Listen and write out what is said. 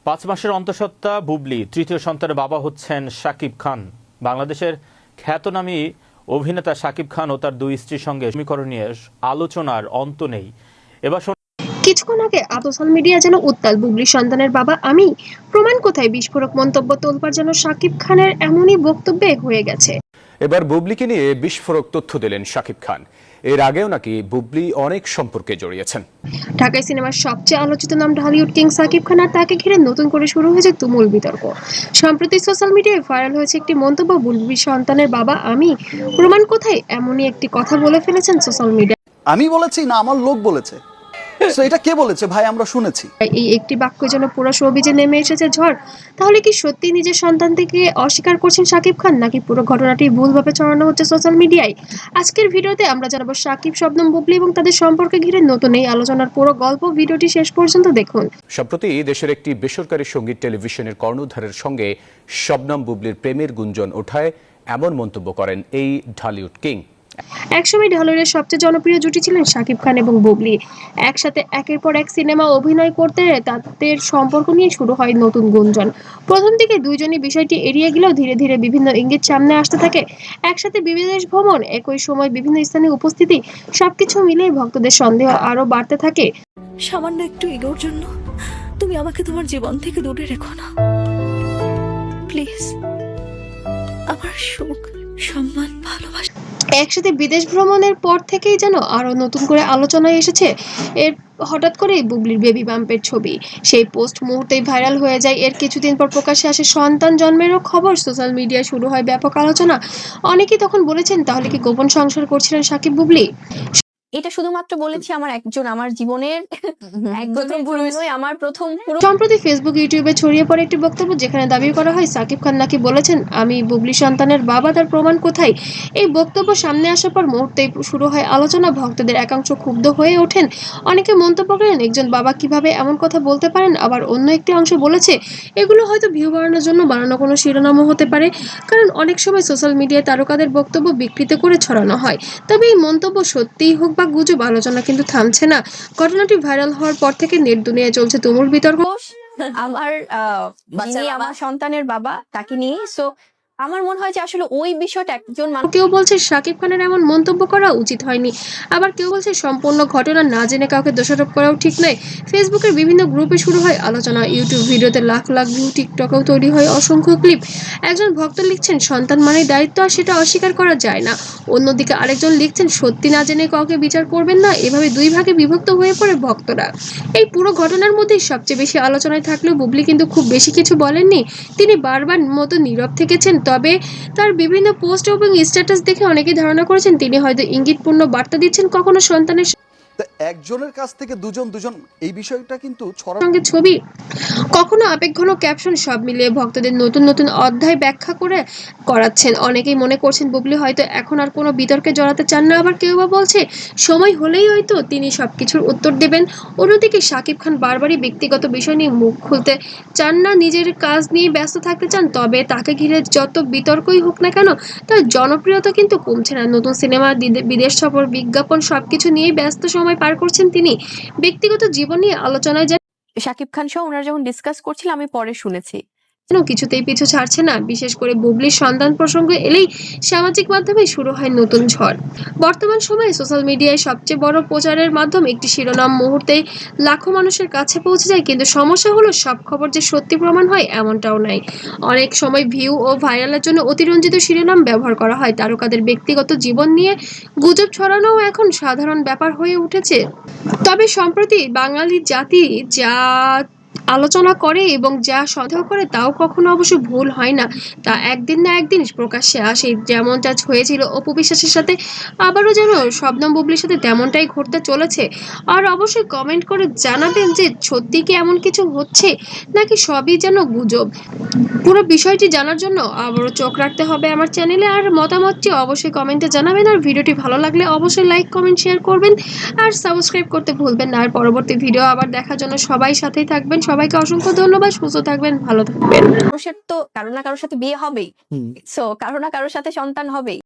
5 মাসের অন্তঃসত্ত্বা বুবলি তৃতীয় সন্তানের বাবা হচ্ছেন শাকিব খান। বাংলাদেশের খ্যাতনামী অভিনেতা শাকিব খান ও তার দুই স্ত্রীর সঙ্গে সমীকরণ নিয়ে আলোচনার অন্ত নেই। এবার কিছুক্ষণ আগে সোশ্যাল মিডিয়া যেন উত্তাল। বুবলির সন্তানের বাবা আমি, প্রমাণ কোথায়? বিস্ফোরক মন্তব্য তোলপাড় যেন শাকিব খানের এমনই বক্তব্যে হয়ে গেছে। এবার বুবলিকে নিয়ে বিস্ফোরক তথ্য দিলেন শাকিব খান। এর আগেও নাকি বুবলি অনেক সম্পর্কে জড়িয়েছেন। ঢাকায় সিনেমার সবচেয়ে আলোচিত নাম ঢালিউড কিং শাকিব খান, আর তাকে ঘিরে নতুন করে শুরু হয়েছে তুমুল বিতর্ক। সম্প্রতি সোশ্যাল মিডিয়ায় ভাইরাল হয়েছে একটি মন্তব্য, বুবলির সন্তানের বাবা আমি, প্রমাণ কোথায়? এমনই একটি কথা বলে ফেলেছেন সোশ্যাল মিডিয়া। আমি বলেছি না আমার লোক বলেছে? তো এটা কে বলেছে ভাই? আমরা শুনেছি। এই একটি বাক্য যেন পুরো শোবিজে নেমে এসেছে ঝড়। তাহলে কি সত্যি নিজের সন্তান থেকে অস্বীকার করছেন শাকিব খান, নাকি পুরো ঘটনাটি ভুলভাবে ছড়ানো হচ্ছে সোশ্যাল মিডিয়ায়? আজকের ভিডিওতে আমরা জানাবো শাকিব, শবনম, বুবলি এবং তাদের সম্পর্কে ঘিরে নতুন এই আলোচনার পুরো গল্প। ভিডিওটি শেষ পর্যন্ত দেখুন। সম্প্রতি দেশের একটি বেসরকারি সঙ্গীত টেলিভিশনের কর্ণধারের সঙ্গে শবনম বুবলির প্রেমের গুঞ্জন ওঠায় এমন মন্তব্য করেন এই ঢালিউড কিং। একসময় ঢালিউডের সবচেয়ে জনপ্রিয় জুটি ছিলেন শাকিব খান এবং বুবলি। একসাথে একের পর এক সিনেমা অভিনয় করতে তাদের সম্পর্ক নিয়ে শুরু হয় নতুন গুঞ্জন। প্রথম দিকে দুইজনই বিষয়টি এড়িয়ে গেলেও ধীরে ধীরে বিভিন্ন ইঙ্গিত সামনে আসতে থাকে। একসাথে বিদেশ ভ্রমণ, একই সময় বিভিন্ন স্থানে উপস্থিতি, সবকিছু মিলিয়ে ভক্তদের সন্দেহ আরো বাড়তে থাকে। সামান্য একটু ইগোর জন্য তুমি আমাকে তোমার জীবন থেকে দূরে রেখো না প্লিজ। আমার সুখ, সম্মান, ভালোবাসা। একসাথে বিদেশ ভ্রমণের পর থেকেই যেন আরো নতুন করে আলোচনায় এসেছে এর হঠাৎ করেই বুবলির বেবি বাম্পের ছবি। সেই পোস্ট মুহূর্তেই ভাইরাল হয়ে যায়। এর কিছুদিন পর প্রকাশ্যে আসে সন্তান জন্মেরও খবর। সোশ্যাল মিডিয়ায় শুরু হয় ব্যাপক আলোচনা। অনেকেই তখন বলেছেন, তাহলে কি গোপন সংসার করছিলেন শাকিব বুবলি? এটা শুধুমাত্র বলেছি আমার জীবনের আমার প্রথম পুরো। সম্প্রতি ফেসবুক, ইউটিউবে ছড়িয়ে পড়ে একটি বক্তব্য, যেখানে দাবি করা হয় শাকিব খান নাকি বলেছেন আমি বুবলি সন্তানের বাবা, তার প্রমাণ কোথায়? এই বক্তব্য সামনে আসার পর মুহূর্তেই শুরু হয় আলোচনা। ভক্তদের একাংশ ক্ষুব্ধ হয়ে ওঠেন। অনেকে মন্তব্য করেন, একজন বাবা কিভাবে এমন কথা বলতে পারেন? আবার অন্য একটি অংশ বলেছে, এগুলো হয়তো ভিউ বাড়ানোর জন্য বানানো কোনো শিরোনামও হতে পারে। কারণ অনেক সময় সোশ্যাল মিডিয়ায় তারকাদের বক্তব্য বিকৃত করে ছড়ানো হয়। তবে এই মন্তব্য সত্যিই হোক বা গুজব, আলোচনা কিন্তু থামছে না। ঘটনাটি ভাইরাল হওয়ার পর থেকে নেট দুনিয়ায় চলছে তুমুল বিতর্ক। আমার যিনি আমার সন্তানের বাবা তাকে নিয়ে, সো আমার মনে হয় যে আসলে ওই বিষয়টা একজন মানুষ। কেউ বলছে শাকিব খানের এমন মন্তব্য করা উচিত হয়নি, আবার কেউ বলছে সম্পূর্ণ ঘটনা না জেনে কাউকে দোষারোপ করাও ঠিক নয়। ফেসবুকের বিভিন্ন গ্রুপে শুরু হয় আলোচনা, ইউটিউব ভিডিওতে লাখ লাখ ভিউ, টিকটকেও তৈরি হয় অসংখ্য ক্লিপ। একজন ভক্ত লিখছেন সন্তান মানে দায়িত্ব, আর সেটা অস্বীকার করা যায় না। অন্যদিকে আরেকজন লিখছেন সত্যি না জেনে কাউকে বিচার করবেন না। এভাবে দুই ভাগে বিভক্ত হয়ে পড়ে ভক্তরা। এই পুরো ঘটনার মধ্যেই সবচেয়ে বেশি আলোচনায় থাকলেও বুবলি কিন্তু খুব বেশি কিছু বলেননি। তিনি বারবার মতো নীরব থেকেছেন। তবে তার বিভিন্ন পোস্ট এবং স্ট্যাটাস দেখে অনেকেই ধারণা করেছেন তিনি হয়তো ইঙ্গিতপূর্ণ বার্তা দিচ্ছেন, কখনো সন্তানের একজনের কাছ থেকে দুজন এই বিষয়টা কিন্তু সঙ্গে ছবি, কখনো আবেগঘন ক্যাপশন, সব মিলিয়ে ভক্তদের নতুন নতুন অধ্যায় ব্যাখ্যা করাচ্ছেন। অনেকেই মনে করছেন বুবলি হয়তো এখন আর কোনো বিতর্কে জড়াতে চান না। আবার কেউ বা বলছে সময় হলেই হয়তো তিনি সবকিছুর উত্তর দেবেন। অন্যদিকে শাকিব খান বারবারই ব্যক্তিগত বিষয় নিয়ে মুখ খুলতে চান না, নিজের কাজ নিয়ে ব্যস্ত থাকতে চান। তবে তাকে ঘিরে যত বিতর্কই হোক না কেন, তার জনপ্রিয়তা কিন্তু কমছে না। নতুন সিনেমা, বিদেশ সফর, বিজ্ঞাপন, সবকিছু নিয়েই ব্যস্ত সময় পার করছেন তিনি। ব্যক্তিগত জীবন নিয়ে আলোচনায় শাকিব খান সহ ওনারা যখন ডিসকাস করছিল আমি পরে শুনেছি কিছুতেই পিছু ছাড়ছে না। বিশেষ করে বুবলির সন্তান প্রসঙ্গ এলেই সামাজিক মাধ্যমে শুরু হয় নতুন ঝড়। বর্তমান সময়ে সোশ্যাল মিডিয়ায় সবচেয়ে বড় প্রচারের মাধ্যম একটি শিরোনাম মুহূর্তেই লাখো মানুষের কাছে পৌঁছে যায়। কিন্তু সমস্যা হলো সব খবর যে সত্যি প্রমাণ হয় এমনটাও নাই। অনেক সময় ভিউ ও ভাইরালের জন্য অতিরঞ্জিত শিরোনাম ব্যবহার করা হয়। তারকাদের ব্যক্তিগত জীবন নিয়ে গুজব ছড়ানোও এখন সাধারণ ব্যাপার হয়ে উঠেছে। তবে সম্প্রতি বাঙালি জাতি যা আলোচনা করে এবং যা সন্দেহ করে তাও কখনো অবশ্য ভুল হয় না। তা একদিন না একদিন প্রকাশ্যে আসে। যেমনটা হয়েছিল অপু বিশ্বাসের সাথে, আবারও যেন শবনম বুবলির সাথে তেমনটাই ঘটতে চলেছে। আর অবশ্যই কমেন্ট করে জানাবেন যে সত্যি কি এমন কিছু হচ্ছে, নাকি সবই যেন গুজব। পুরো বিষয়টি জানার জন্য আবারও চোখ রাখতে হবে আমার চ্যানেলে। আর মতামতটি অবশ্যই কমেন্টে জানাবেন। আর ভিডিওটি ভালো লাগলে অবশ্যই লাইক, কমেন্ট, শেয়ার করবেন আর সাবস্ক্রাইব করতে ভুলবেন না। আর পরবর্তী ভিডিও আবার দেখার জন্য সবাই সাথেই থাকবেন। সবাইকে অসংখ্য ধন্যবাদ। সুস্থ থাকবেন, ভালো থাকবেন। মানুষের তো কারো না কারোর সাথে বিয়ে হবেই, সো কারো না কারোর সাথে সন্তান হবেই।